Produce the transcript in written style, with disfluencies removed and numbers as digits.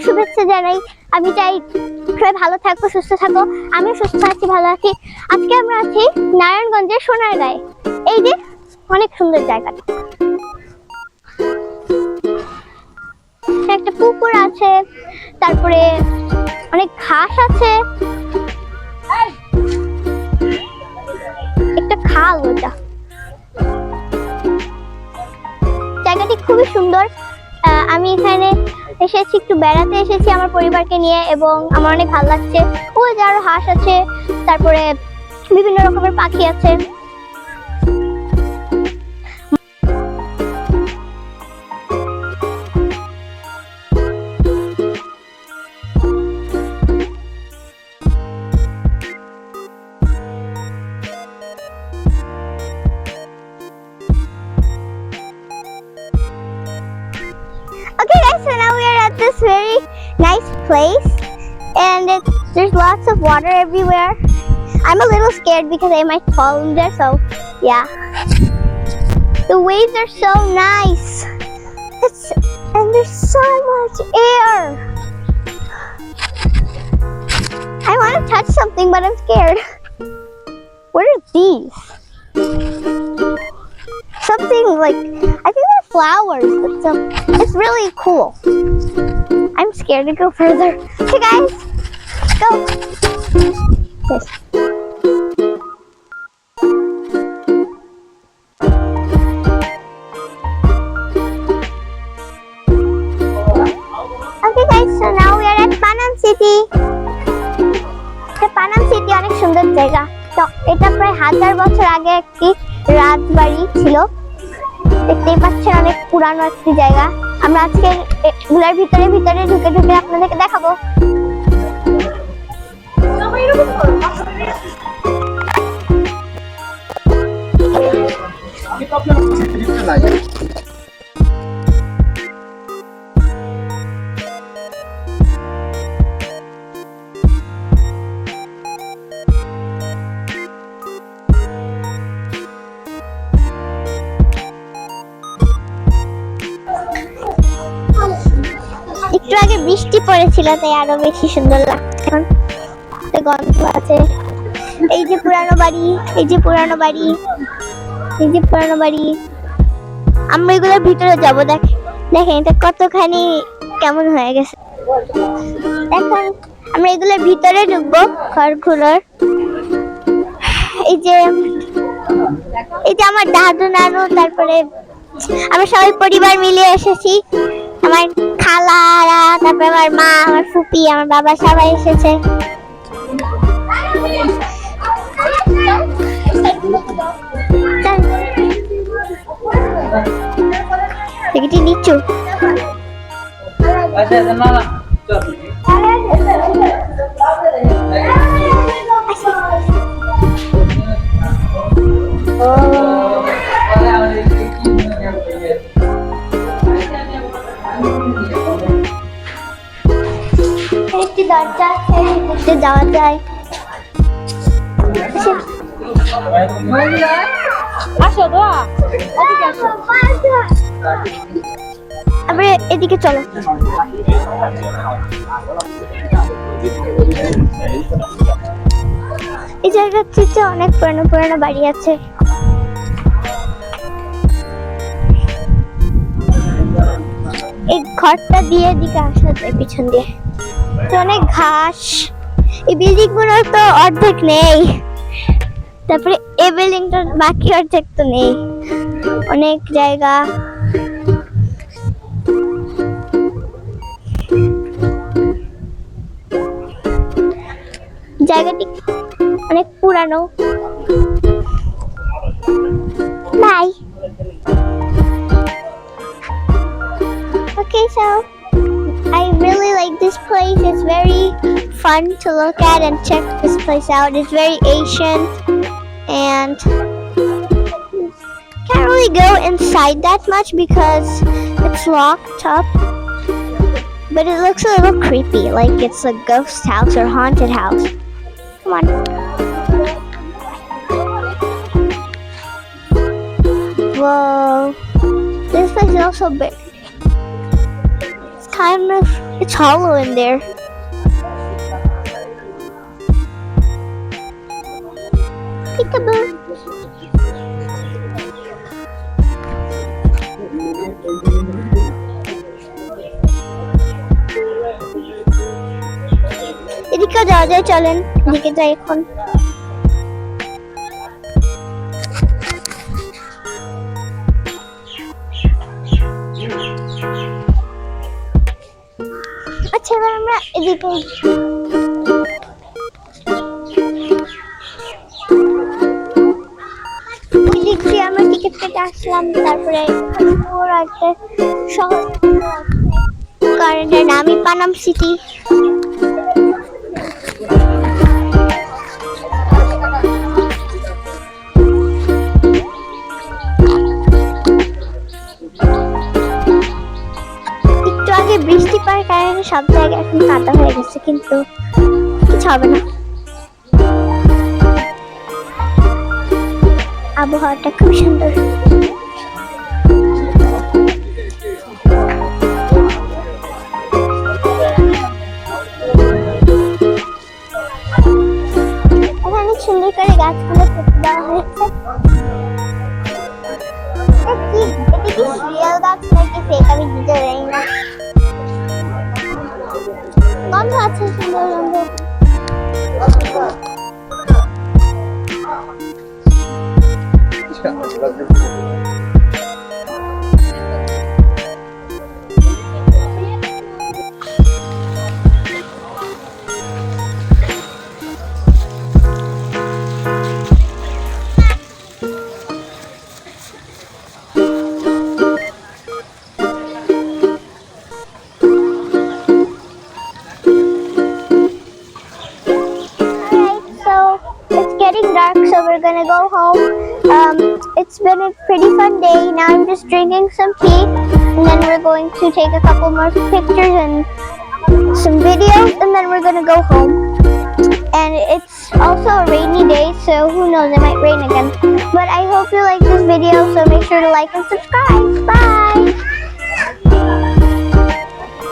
শুভেচ্ছা জানাই। আমি চাই সবাই ভালো থাকো, সুস্থ থাকো। আমিও সুস্থ আছি, ভালো আছি। আজকে আমরা আছি নারায়ণগঞ্জের সোনারগাঁয়ে। এই যে অনেক সুন্দর জায়গাটা, একটা পুকুর আছে, তারপরে অনেক ঘাস আছে, একটা খাল। ওটা জায়গাটি খুবই সুন্দর। আমি এখানে এসেছি, একটু বেড়াতে এসেছি আমার পরিবারকে নিয়ে, এবং আমার অনেক ভালো লাগছে। ওই যে আরো হাঁস আছে, তারপরে বিভিন্ন রকমের পাখি আছে। Okay guys, so now we are at this very nice place, and there's lots of water everywhere. I'm a little scared because I might fall in there, so yeah. The waves are so nice. And there's so much air. I want to touch something, but I'm scared. What are these? Something like, I think they're flowers, but it's really cool. I'm scared to go further. Okay guys, go. Yes. Okay guys, so now we are at Panam City. Panam City অনেক সুন্দর জায়গা। তো এটা প্রায় 1000 বছর আগে একটি রাজবাড়ি ছিল। দেখতেই পাচ্ছেন অনেক পুরানো একটি জায়গা। আমরা আজকে এগুলোর ভিতরে ঢুকে ঢুকে আপনাদেরকে দেখাবো। একটু আগে বৃষ্টি পড়েছিল, তাই আরো বেশি সুন্দর লাগছে। গন্ধ আছে। এই যে পুরানো বাড়ি, এই যে পুরানো বাড়ি, এই যে পুরানো বাড়ি। আমরা এগুলোর ভিতরে যাবো। দেখেন এটা কতখানি কেমন হয়ে গেছে। এখন আমরা এগুলোর ভিতরে ঢুকবো, ঘরগুলোর। এই যে আমার দাদু নানু, তারপরে আমরা সবাই পরিবার মিলে এসেছি। আমার খালারা, তারপরে আমার মা, আমার ফুপি, আমার বাবা, সবাই এসেছে। এটি নিচু। একটি দরজা আছে, ভিতরে যাওয়া যায়। আমরা এদিকে চলো। এই জায়গাটিতে অনেক পুরানো পুরানো বাড়ি আছে। এই ঘরটা দিয়ে এদিকে আসা যায় পিছন দিয়ে। অনেক ঘাস। এই বিল্ডিং গুলোর তো অর্ধেক নেই, তারপরে এই বিল্ডিংটার বাকি অর্ধেক তো নেই। অনেক জায়গা। জায়গাটি অনেক পুরানো। By. Okay, so I really like this place. It's very fun to look at and check this place out. It's very ancient, and can't really go inside that much because it's locked up. But it looks a little creepy, like it's a ghost house or haunted house. Come on. Whoa. This place is also big. time if it's hollow in there. Peekaboo. এদিকে যাওয়া যায়, চলেন এদিকে যাই এখন। আচ্ছা এবার আমরা এদিকে এদিক দিয়ে আমরা টিকিট কেটে আসলাম। তারপরে পুরো একটা শহর, কারণ এটার নামই পানাম সিটি। একটু আগে বৃষ্টি পড়ার কারণে সব জায়গায় এখন কাদা হয়ে গেছে, কিন্তু কিছু হবে না। আবহাওয়াটা খুব সুন্দর। এখানে সুন্দর করে গাছগুলো কেটে দেওয়া হয়েছে। এটা কি রিয়েল গাছ নাকি ফেক আমি বুঝতে পারি না। গন্ধ আছে, সুন্দর গন্ধ। Getting dark, so we're gonna go home. It's been a pretty fun day. Now I'm just drinking some tea, and then we're going to take a couple more pictures and some videos, and then we're gonna go home. And it's also a rainy day, so who knows, it might rain again. But I hope you like this video, so make sure to like and subscribe. Bye!